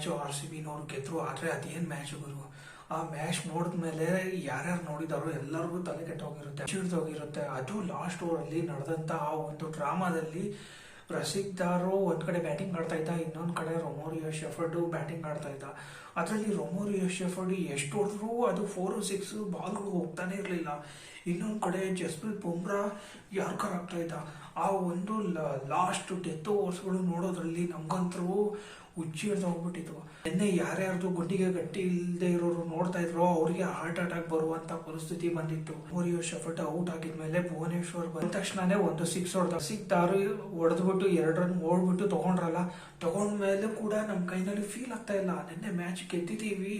Match RCBನವ್ರು ಗೆದ್ರು. ಆದರೆ ಅದೇನು match ಗುರು, ಆ ಮ್ಯಾಚ್ ನೋಡಿದ್ಮೇಲೆ ಯಾರ್ಯಾರು ನೋಡಿದಾರೋ ಎಲ್ಲರಿಗೂ ತಲೆ ಕೆಟ್ಟೋಗಿರುತ್ತೆ, ಚಿಡ್ದೋಗಿರುತ್ತೆ. ಅದು ಲಾಸ್ಟ್ ಓವರಲ್ಲಿ ನಡೆದಂಥ ಆ ಒಂದು ಡ್ರಾಮಾದಲ್ಲಿ ರಸಿಕ್ದಾರು ಒಂದ್ ಕಡೆ ಬ್ಯಾಟಿಂಗ್ ಆಡ್ತಾ ಇದ್ದ, ಇನ್ನೊಂದ್ ಕಡೆ ರೊಮೋರಿಯೋ ಶೆಫರ್ಡ್ ಬ್ಯಾಟಿಂಗ್ ಆಡ್ತಾ ಇದ್ದ. ಅದರಲ್ಲಿ ರೊಮೋರಿಯೋ ಶೆಫರ್ಡ್ ಎಷ್ಟು ಹೊಡೆದ್ರು ಅದು 4-6 ಬಾಲ್ಗಳು ಹೋಗ್ತಾನೆ ಇರಲಿಲ್ಲ. ಇನ್ನೊಂದ್ ಕಡೆ ಜಸ್ಪ್ರೀತ್ ಬುಮ್ರಾ ಯಾರ್ಕರ್ ಆಗ್ತಾ ಇದ್ದ. ಆ ಒಂದು ಲಾಸ್ಟ್ ಡೆತ್ ಓವರ್ಸ್ಗಳು ನೋಡೋದ್ರಲ್ಲಿ ನಮ್ಗಂತರೂ ಹುಚ್ಚಿ ಹೋಗ್ಬಿಟ್ಟಿತ್ತು. ನಿನ್ನೆ ಯಾರ್ಯಾರ್ದು ಗುಂಡಿಗೆ ಗಟ್ಟಿ ಇಲ್ಲದೆ ಇರೋರು ನೋಡ್ತಾ ಇದ್ರು, ಅವ್ರಿಗೆ ಹಾರ್ಟ್ ಅಟ್ಯಾಕ್ ಬರುವಂತ ಪರಿಸ್ಥಿತಿ ಬಂದಿತ್ತು. ರೊಮೋರಿಯೋ ಶೆಫರ್ಡ್ ಔಟ್ ಆಗಿದ್ಮೇಲೆ ಭುವನೇಶ್ವರ್ ಬಂದ ತಕ್ಷಣನೇ ಒಂದು 6 ಹೊಡೆದ. ಸಿಕ್ತಾರು ಹೊಡೆದ್ಬಿಟ್ಟು 2 ರನ್ ಓಡ್ಬಿಟ್ಟು ತಗೊಂಡ್ರಲ್ಲ. ತಗೊಂಡ್ಮೇಲೆ ಕೂಡ ನಮ್ ಕೈನಲ್ಲಿ ಫೀಲ್ ಆಗ್ತಾ ಇಲ್ಲ, ನಿನ್ನೆ ಮ್ಯಾಚ್ ಗೆದ್ದಿದ್ದೀವಿ,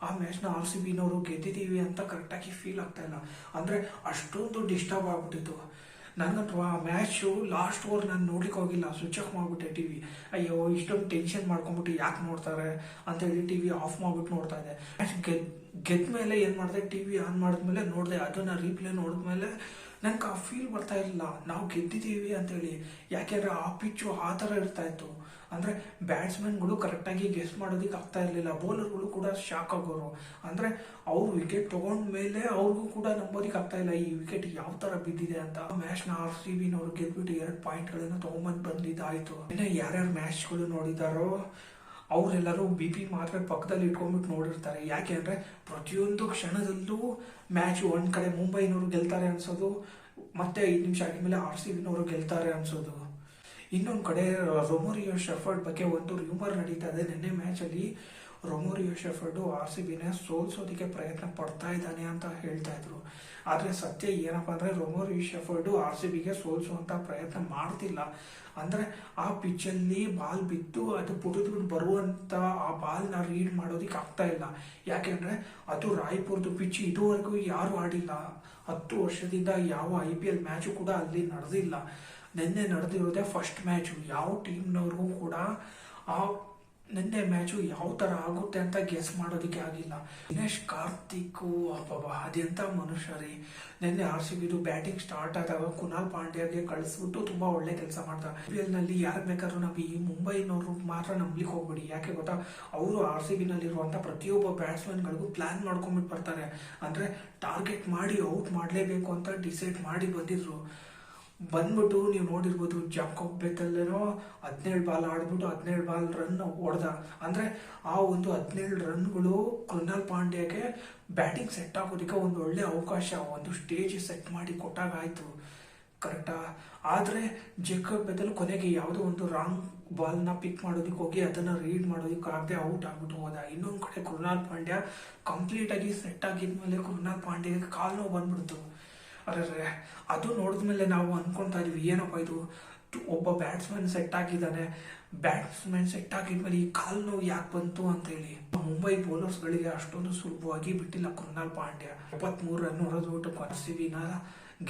ಆ ಮ್ಯಾಚ್ನ RCBನವರು ಗೆದ್ದಿದ್ದೀವಿ ಅಂತ ಕರೆಕ್ಟಾಗಿ ಫೀಲ್ ಆಗ್ತಾ ಇಲ್ಲ. ಅಂದ್ರೆ ಅಷ್ಟೊಂದು ಡಿಸ್ಟರ್ಬ್ ಆಗ್ಬಿಟ್ಟಿತ್ತು. ನನಗಂತೂ ಆ ಮ್ಯಾಚು ಲಾಸ್ಟ್ ಓವರ್ ನಾನು ನೋಡ್ಲಿಕ್ಕೆ ಹೋಗಿಲ್ಲ, ಸ್ವಿಚ್ ಆಫ್ ಮಾಡ್ಬಿಟ್ಟೆ ಟಿವಿ. ಅಯ್ಯೋ ಇಷ್ಟೊಂದು ಟೆನ್ಷನ್ ಮಾಡ್ಕೊಂಡ್ಬಿಟ್ಟು ಯಾಕೆ ನೋಡ್ತಾರೆ ಅಂತೇಳಿ ಟಿವಿ ಆಫ್ ಮಾಡ್ಬಿಟ್ಟು ನೋಡ್ತಾ ಇದ್ದೆ. ಮ್ಯಾಚ್ ಗೆದ್ದ ಮೇಲೆ ಏನು ಮಾಡಿದೆ, ಟಿವಿ ಆನ್ ಮಾಡಿದ್ಮೇಲೆ ನೋಡಿದೆ. ಅದನ್ನ ರೀಪ್ಲೇ ನೋಡಿದ್ಮೇಲೆ ನಂಗೆ ಆ ಫೀಲ್ ಬರ್ತಾ ಇರಲಿಲ್ಲ ನಾವು ಗೆದ್ದಿದ್ದೀವಿ ಅಂತೇಳಿ. ಯಾಕೆಂದ್ರೆ ಆ ಪಿಚ್ಚು ಆ ಥರ ಇರ್ತಾ ಇತ್ತು. ಅಂದ್ರೆ ಬ್ಯಾಟ್ಸ್ಮನ್ಗಳು ಕರೆಕ್ಟಾಗಿ ಗೆಸ್ ಮಾಡೋದಕ್ಕೆ ಆಗ್ತಾ ಇರಲಿಲ್ಲ, ಬೌಲರ್ಗಳು ಕೂಡ ಶಾಕ್ ಆಗೋರು. ಅಂದ್ರೆ ಅವ್ರು ವಿಕೆಟ್ ತಗೊಂಡ್ಮೇಲೆ ಅವ್ರಿಗೂ ಕೂಡ ನಂಬೋದಕ್ಕೆ ಆಗ್ತಾ ಇಲ್ಲ ಈ ವಿಕೆಟ್ ಯಾವ ತರ ಬಿದ್ದಿದೆ ಅಂತ. ಮ್ಯಾಚ್ ನ RCBನವರು ಗೆದ್ಬಿಟ್ಟು 2 ಪಾಯಿಂಟ್ಗಳನ್ನ ತಗೊಂಬಂದ್ ಬಂದಿದ್ದಾಯ್ತು. ಇನ್ನು ಯಾರ್ಯಾರು ಮ್ಯಾಚ್ಗಳು ನೋಡಿದಾರೋ ಅವರೆಲ್ಲರೂ BP ಮಾತ್ರ ಪಕ್ಕದಲ್ಲಿ ಇಟ್ಕೊಂಡ್ಬಿಟ್ಟು ನೋಡಿರ್ತಾರೆ. ಯಾಕೆ ಅಂದ್ರೆ ಪ್ರತಿಯೊಂದು ಕ್ಷಣದಲ್ಲೂ ಮ್ಯಾಚ್ ಒಂದ್ ಕಡೆ ಮುಂಬೈನವರು ಗೆಲ್ತಾರೆ ಅನ್ಸೋದು, ಮತ್ತೆ 5 ನಿಮಿಷ ಆಗಿದ್ಮೇಲೆ RCBನವರು ಗೆಲ್ತಾರೆ ಅನ್ಸೋದು. ಇನ್ನೊಂದು ಕಡೆ ರೊಮೋರಿಯೋ ಶೆಫರ್ಡ್ ಬಗ್ಗೆ ಒಂದು ರೂಮರ್ ನಡೀತಾ ಇದೆ. ನಿನ್ನೆ ಮ್ಯಾಚ್ ಅಲ್ಲಿ ರೊಮೋರಿಯೋ ಶೆಫರ್ಡ್ RCBನ ಸೋಲ್ಸೋದಕ್ಕೆ ಪ್ರಯತ್ನ ಪಡ್ತಾ ಇದ್ದಾನೆ ಅಂತ ಹೇಳ್ತಾ ಇದ್ರು. ಆದ್ರೆ ಸತ್ಯ ಏನಪ್ಪಾ ಅಂದ್ರೆ ರೊಮೋರಿಯೋ ಶೆಫರ್ಡ್ RCBಗೆ ಸೋಲ್ಸುವಂತ ಪ್ರಯತ್ನ ಮಾಡ್ತಿಲ್ಲ. ಅಂದ್ರೆ ಆ ಪಿಚ್ಚಲ್ಲಿ ಬಾಲ್ ಬಿದ್ದು ಅದು ಪುಟಿದ್ಬಿಟ್ಟು ಬರುವಂತ ಆ ಬಾಲ್ನ ರೀಡ್ ಮಾಡೋದಿಕ್ ಆಗ್ತಾ ಇಲ್ಲ. ಯಾಕೆಂದ್ರೆ ಅದು ರಾಯ್ಪುರ್ದು ಪಿಚ್, ಇದುವರೆಗೂ ಯಾರು ಆಡಿಲ್ಲ. 10 ವರ್ಷದಿಂದ ಯಾವ IPL ಮ್ಯಾಚು ಕೂಡ ಅಲ್ಲಿ ನಡೆದಿಲ್ಲ. ನಿನ್ನೆ ನಡೆದಿರೋದೇ ಫಸ್ಟ್ ಮ್ಯಾಚು. ಯಾವ ಟೀಮ್ನವ್ರಿಗೂ ಕೂಡ ಆ ನಿನ್ನೆ ಮ್ಯಾಚು ಯಾವ ತರ ಆಗುತ್ತೆ ಅಂತ ಗೆಸ್ ಮಾಡೋದಕ್ಕೆ ಆಗಿಲ್ಲ. ದಿನೇಶ್ ಕಾರ್ತಿಕ್ ಅದೆಂತ ಮನುಷ್ಯ ರೀ. ನಿನ್ನೆ RCBದು ಬ್ಯಾಟಿಂಗ್ ಸ್ಟಾರ್ಟ್ ಆದಾಗ ಕುನಾಲ್ ಪಾಂಡ್ಯಾಗೆ ಕಳಿಸ್ಬಿಟ್ಟು ತುಂಬಾ ಒಳ್ಳೆ ಕೆಲಸ ಮಾಡ್ತಾರೆ. IPL ನಲ್ಲಿ ಯಾರು ಬೇಕಾದ್ರೂ ನಾವು ಈ ಮುಂಬೈನವರು ಮಾತ್ರ ನಂಬ್ಲಿಕ್ಕೆ ಹೋಗ್ಬಿಡಿ. ಯಾಕೆ ಗೊತ್ತಾ, ಅವರು RCBನಲ್ಲಿರುವಂತ ಪ್ರತಿಯೊಬ್ಬ ಬ್ಯಾಟ್ಸ್ಮನ್ಗಳಿಗೂ ಪ್ಲಾನ್ ಮಾಡ್ಕೊಂಡ್ಬಿಟ್ಟು ಬರ್ತಾರೆ. ಅಂದ್ರೆ ಟಾರ್ಗೆಟ್ ಮಾಡಿ ಔಟ್ ಮಾಡ್ಲೇಬೇಕು ಅಂತ ಡಿಸೈಡ್ ಮಾಡಿ ಬಂದ್ಬಿಟ್ಟು ನೀವು ನೋಡಿರ್ಬೋದು, ಜಾಕೋಬ್ ಬೆಥೆಲ್ಲೇನೋ 17 ಬಾಲ್ ಆಡ್ಬಿಟ್ಟು 17 ಬಾಲ್ ರನ್ ಹೊಡೆದ. ಅಂದ್ರೆ ಆ ಒಂದು 17 ರನ್ಗಳು ಕೃಣಾಲ್ ಪಾಂಡ್ಯಗೆ ಬ್ಯಾಟಿಂಗ್ ಸೆಟ್ ಆಗೋದಕ್ಕೆ ಒಂದು ಒಳ್ಳೆ ಅವಕಾಶ, ಒಂದು ಸ್ಟೇಜ್ ಸೆಟ್ ಮಾಡಿ ಕೊಟ್ಟಾಗ ಆಯ್ತು. ಕರೆಕ್ಟಾ? ಆದ್ರೆ ಜಾಕೋಬ್ ಬೆಥೆಲ್ ಕೊನೆಗೆ ಯಾವುದೋ ಒಂದು ರಾಂಗ್ ಬಾಲ್ ನ ಪಿಕ್ ಮಾಡೋದಕ್ಕೆ ಹೋಗಿ ಅದನ್ನ ರೀಡ್ ಮಾಡೋದಕ್ಕೆ ಆಗದೆ ಔಟ್ ಆಗ್ಬಿಟ್ಟು ಹೋದ. ಇನ್ನೊಂದ್ ಕಡೆ ಕೃಣಾಲ್ ಪಾಂಡ್ಯ ಕಂಪ್ಲೀಟ್ ಆಗಿ ಸೆಟ್ ಆಗಿದ್ಮೇಲೆ ಕೃಣಾಲ್ ಪಾಂಡ್ಯಗೆ ಕಾಲ್ ನೋವು ಬಂದ್ಬಿಡ್ತು. ಅರೆ ಅದು ನೋಡಿದ್ಮೇಲೆ ನಾವು ಅನ್ಕೊಂತಾ ಇದೀವಿ, ಏನಪ್ಪ ಇದು, ಒಬ್ಬ ಬ್ಯಾಟ್ಸ್ಮನ್ ಸೆಟ್ ಆಗಿದ್ದಾನೆ, ಬ್ಯಾಟ್ಸ್ಮನ್ ಸೆಟ್ ಆಗಿದ್ಮೇಲೆ ಈ ಕಾಲ್ ನೋವು ಯಾಕೆ ಬಂತು ಅಂತ ಹೇಳಿ. ಮುಂಬೈ ಬೌಲರ್ಸ್ ಗಳಿಗೆ ಅಷ್ಟೊಂದು ಸುಲಭವಾಗಿ ಬಿಟ್ಟಿಲ್ಲ ಕೃಣಾಲ್ ಪಾಂಡ್ಯ. 73 ರನ್ ಹೊಡೆದ್ಬಿಟ್ಟು RCBನ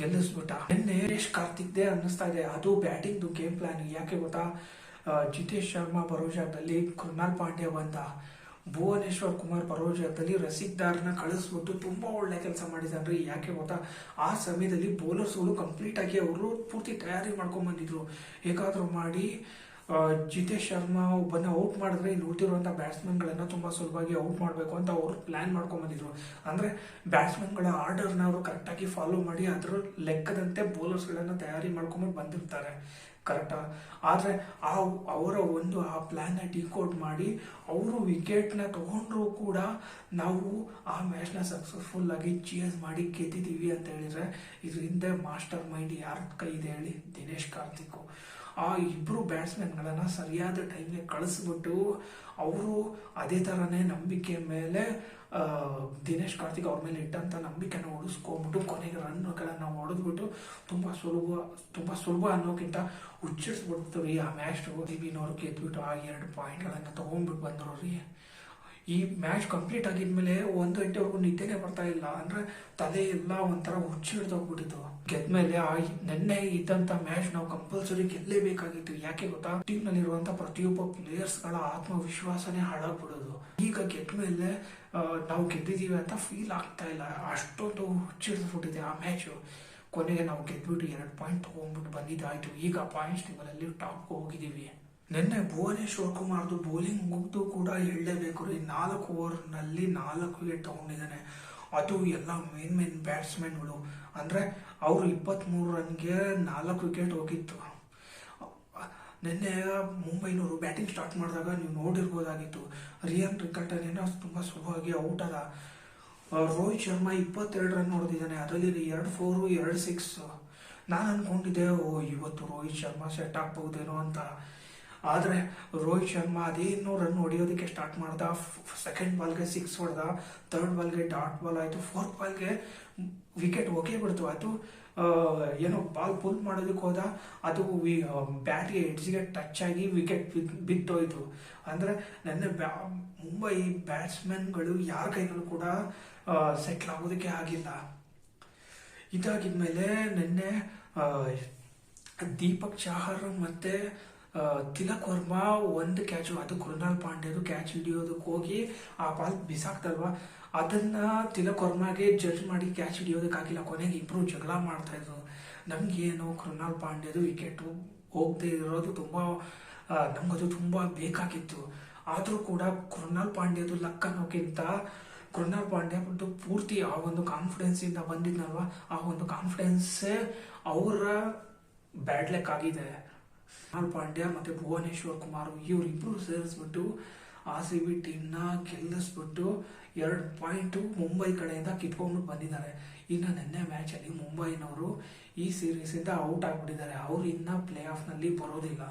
ಗೆಲ್ಲಿಸ್ಬಿಟ್ಟ. ನಿನ್ನೆ ದಿನೇಶ್ ಕಾರ್ತಿಕ್ದೇ ಅನ್ನಿಸ್ತಾ ಇದೆ ಅದು ಬ್ಯಾಟಿಂಗ್ ಗೇಮ್ ಪ್ಲಾನ್. ಯಾಕೆ ಗೊತ್ತಾ, ಜಿತೇಶ್ ಶರ್ಮಾ ಬರೋ ಜಾಗದಲ್ಲಿ ಕೃಣಾಲ್ ಪಾಂಡ್ಯ ಬಂದ, ಭುವನೇಶ್ವರ್ ಕುಮಾರ್ ಬರೋ ಜಾಗದಲ್ಲಿ ರಸಿಕ್ದಾರ್ನ ಕಳಿಸ್ಬಿಟ್ಟು ತುಂಬಾ ಒಳ್ಳೆ ಕೆಲಸ ಮಾಡಿದಾನ್ರಿ. ಯಾಕೆ ಗೊತ್ತಾ, ಆ ಸಮಯದಲ್ಲಿ ಬೌಲರ್ಸ್ಗಳು ಕಂಪ್ಲೀಟ್ ಆಗಿ ಅವರು ಪೂರ್ತಿ ತಯಾರಿ ಮಾಡ್ಕೊಂಡ್ ಬಂದಿದ್ರು. ಹೇಗಾದ್ರೂ ಮಾಡಿ ಜಿತೇಶ್ ಶರ್ಮಾ ಒಬ್ಬನ ಔಟ್ ಮಾಡಿದ್ರೆ ಇಲ್ಲಿ ಉಳಿದಿರುವಂತ ಬ್ಯಾಟ್ಸ್ಮನ್ ಗಳನ್ನ ತುಂಬಾ ಸುಲಭವಾಗಿ ಔಟ್ ಮಾಡ್ಬೇಕು ಅಂತ ಅವರು ಪ್ಲಾನ್ ಮಾಡ್ಕೊಂಡ್ ಬಂದಿದ್ರು. ಅಂದ್ರೆ ಬ್ಯಾಟ್ಸ್ಮನ್ ಗಳ ಆರ್ಡರ್ ನ ಅವರು ಕರೆಕ್ಟ್ ಆಗಿ ಫಾಲೋ ಮಾಡಿ ಅದ್ರ ಲೆಕ್ಕದಂತೆ ಬೌಲರ್ಸ್ ಗಳನ್ನ ತಯಾರಿ ಮಾಡ್ಕೊಂಡ್ ಬಂದಿರ್ತಾರೆ. ಕರೆಕ್ಟಾ? ಆದ್ರೆ ಅವರ ಒಂದು ಆ ಪ್ಲಾನ್ ನ ಡಿಕೋಡ್ ಮಾಡಿ ಅವರು ವಿಕೆಟ್ ನ ತಗೊಂಡ್ರು ಕೂಡ ನಾವು ಆ ಮ್ಯಾಚ್ ನ ಸಕ್ಸಸ್ಫುಲ್ ಆಗಿ ಚೀಸ್ ಮಾಡಿ ಗೆದ್ದಿದೀವಿ ಅಂತ ಹೇಳಿದ್ರೆ ಇದ್ರ ಹಿಂದೆ ಮಾಸ್ಟರ್ ಮೈಂಡ್ ಯಾರ ಕೈ ಇದೆ ಹೇಳಿ? ದಿನೇಶ್ ಕಾರ್ತಿಕ್. ಆ ಇಬ್ರು ಬ್ಯಾಟ್ಸ್ಮನ್ ಗಳನ್ನ ಸರಿಯಾದ ಟೈಮ್ಗೆ ಕಳಿಸ್ಬಿಟ್ಟು ಅವರು ಅದೇ ತರನೇ ನಂಬಿಕೆ ಮೇಲೆ ದಿನೇಶ್ ಕಾರ್ತಿಕ್ ಅವ್ರ ಮೇಲೆ ಇಟ್ಟಂತ ನಂಬಿಕೆನ ಉಳಿಸ್ಕೊಂಡ್ಬಿಟ್ಟು ಕೊನೆಗೆ ರನ್ಗಳನ್ನ ಹೊಡೆದ್ಬಿಟ್ಟು ತುಂಬಾ ಸುಲಭ ಅನ್ನೋಕ್ಕಿಂತ ಹುಚ್ಚಿಡ್ಸ್ಬಿಡ್ತು ರೀ ಆ ಮ್ಯಾಚ್. RCBನವ್ರು ಗೆದ್ಬಿಟ್ಟು ಆ 2 ಪಾಯಿಂಟ್ಗಳನ್ನ ತಗೊಂಡ್ಬಿಟ್ಟು ಬಂದ್ರು ರೀ. ಈ ಮ್ಯಾಚ್ ಕಂಪ್ಲೀಟ್ ಆಗಿದ್ಮೇಲೆ 1 ಗಂಟೆವರೆಗೂ ನಿದ್ದೆನೆ ಬರ್ತಾ ಇಲ್ಲ. ಅಂದ್ರೆ ತಲೆ ಎಲ್ಲ ಒಂಥರ ಹುಚ್ಚಿಡ್ದೋಗ್ಬಿಟ್ಟಿತ್ತು. ಗೆದ್ಮೇಲೆ ನಿನ್ನೆ ಇದ್ದಂತ ಮ್ಯಾಚ್ ನಾವು ಕಂಪಲ್ಸರಿ ಗೆಲ್ಲೇಬೇಕಾಗಿತ್ತು. ಯಾಕೆ ಗೊತ್ತಾ, ಟೀಮ್ ನಲ್ಲಿರುವಂತ ಪ್ರತಿಯೊಬ್ಬ ಪ್ಲೇಯರ್ಸ್ ಗಳ ಆತ್ಮವಿಶ್ವಾಸನೇ ಹಾಳಾಗ್ಬಿಡೋದು. ಈಗ ಗೆದ್ಮೇಲೆ ನಾವು ಗೆದ್ದಿದೀವಿ ಅಂತ ಫೀಲ್ ಆಗ್ತಾ ಇಲ್ಲ, ಅಷ್ಟೊಂದು ಹುಚ್ಚಿಡ್ಸ್ಬಿಟ್ಟಿದೆ ಆ ಮ್ಯಾಚ್. ಕೊನೆಗೆ ನಾವು ಗೆದ್ಬಿಟ್ಟು 2 ಪಾಯಿಂಟ್ ತಗೊಂಡ್ಬಿಟ್ಟು ಬಂದಿದ್ದಾಯ್ತು. ಈಗ ಪಾಯಿಂಟ್ಸ್ ಟೇಬಲ್ ಅಲ್ಲಿ ಟಾಪ್ ಹೋಗಿದೀವಿ. ನಿನ್ನೆ ಭುವನೇಶ್ವರ್ ಕುಮಾರ್ದು ಬೌಲಿಂಗ್ ಮುಗ್ದು ಕೂಡ ಹೇಳಲೇಬೇಕು ರೀ. 4 ಓವರ್ನಲ್ಲಿ 4 ವಿಕೆಟ್ ತಗೊಂಡಿದ್ದಾನೆ. ಅದು ಎಲ್ಲ ಮೇನ್ ಬ್ಯಾಟ್ಸ್ಮನ್ಗಳು. ಅಂದರೆ ಅವರು 23 ರನ್ಗೆ 4 ವಿಕೆಟ್ ಹೋಗಿತ್ತು. ನಿನ್ನೆ ಮುಂಬೈನವರು ಬ್ಯಾಟಿಂಗ್ ಸ್ಟಾರ್ಟ್ ಮಾಡಿದಾಗ ನೀವು ನೋಡಿರ್ಬೋದಾಗಿತ್ತು. ರಿಯಾನ್ ರಿಕಲ್ಟನ್ ಏನೋ ತುಂಬ ಸುಲಭವಾಗಿ ಔಟ್ ಆದ. ರೋಹಿತ್ ಶರ್ಮಾ 22 ರನ್ ಹೊಡೆದಿದ್ದಾನೆ. ಅದರಲ್ಲಿ 2 4 2 6. ನಾನು ಅನ್ಕೊಂಡಿದ್ದೆ ಇವತ್ತು ರೋಹಿತ್ ಶರ್ಮಾ ಸೆಟ್ ಆಗ್ಬಹುದೇನೋ ಅಂತ. ಆದರೆ ರೋಹಿತ್ ಶರ್ಮಾ ಅದೇನೋ ರನ್ ಹೊಡೆಯೋದಕ್ಕೆ ಸ್ಟಾರ್ಟ್ ಮಾಡ್ದ. ಸೆಕೆಂಡ್ ಬಾಲ್ಗೆ 6 ಹೊಡೆದ, ಥರ್ಡ್ ಬಾಲ್ಗೆ ಡಾಟ್ ಬಾಲ್ ಆಯಿತು, ಫೋರ್ತ್ ಬಾಲ್ಗೆ ವಿಕೆಟ್ ಹೋಗೇ ಬಿಡ್ತು. ಅದು ಏನೋ ಬಾಲ್ ಪುಲ್ ಮಾಡೋದಕ್ಕೆ ಹೋದ, ಅದು ಬ್ಯಾಟ್ಗೆ ಎಡ್ಜ್ಗೆ ಟಚ್ ಆಗಿ ವಿಕೆಟ್ ಬಿತ್ತೋಯ್ತು. ಅಂದರೆ ನನ್ನ ಮುಂಬೈ ಬ್ಯಾಟ್ಸ್ಮನ್ಗಳು ಯಾರ ಕೈನಲ್ಲೂ ಕೂಡ ಸೆಟ್ಲ್ ಆಗೋದಕ್ಕೆ ಆಗಿಲ್ಲ. ಇದಾಗಿದ್ಮೇಲೆ ನಿನ್ನೆ ದೀಪಕ್ ಚಾಹರ್ ಮತ್ತೆ ತಿಲಕ್ ವರ್ಮಾ ಒಂದು ಕ್ಯಾಚು, ಅದು ಕೃಣಾಲ್ ಪಾಂಡ್ಯದು ಕ್ಯಾಚ್ ಹಿಡಿಯೋದಕ್ಕೆ ಹೋಗಿ ಆ ಬಾಲ್ ಬಿಸಾಕ್ತಲ್ವ, ಅದನ್ನ ತಿಲಕ್ ವರ್ಮಾಗೆ ಜಡ್ಜ್ ಮಾಡಿ ಕ್ಯಾಚ್ ಹಿಡಿಯೋದಕ್ಕಾಗಿಲ್ಲ. ಕೊನೆಗೆ ಇಬ್ರು ಜಗಳ ಮಾಡ್ತಾ ಇದ್ರು. ನಮ್ಗೇನು ಕೃಣಾಲ್ ಪಾಂಡ್ಯದು ವಿಕೆಟ್ ಹೋಗದೆ ಇರೋದು ನಮ್ಗದು ತುಂಬ ಬೇಕಾಗಿತ್ತು. ಆದರೂ ಕೂಡ ಕೃಣಾಲ್ ಪಾಂಡ್ಯದು ಲಕ್ ಅನ್ನೋಕ್ಕಿಂತ ಕೃಣಾಲ್ ಪಾಂಡ್ಯ ಪೂರ್ತಿ ಆ ಒಂದು ಕಾನ್ಫಿಡೆನ್ಸ್ ಇಂದ ಬಂದಿದ್ನಲ್ವ, ಆ ಒಂದು ಕಾನ್ಫಿಡೆನ್ಸೇ ಅವರ ಬ್ಯಾಡ್ ಲಕ್ ಆಗಿದೆ. ಕೃಣಾಲ್ ಪಾಂಡ್ಯ ಮತ್ತೆ ಭುವನೇಶ್ವರ್ ಕುಮಾರ್ ಇವರಿಬ್ರು ಸೇರಿಸ್ಬಿಟ್ಟು RCB ಟೀಮ್ನ ಗೆಲ್ಲಿಸ್ಬಿಟ್ಟು 2 ಪಾಯಿಂಟ್ ಮುಂಬೈ ಕಡೆಯಿಂದ ಕಿತ್ಕೊಂಡು ಬಂದಿದ್ದಾರೆ. ಇನ್ನು ನಿನ್ನೆ ಮ್ಯಾಚಲ್ಲಿ ಮುಂಬೈನವರು ಈ ಸೀರೀಸಿಂದ ಔಟ್ ಆಗಿಬಿಟ್ಟಿದ್ದಾರೆ. ಅವರು ಇನ್ನ ಪ್ಲೇ ಆಫ್ನಲ್ಲಿ ಬರೋದಿಲ್ಲ.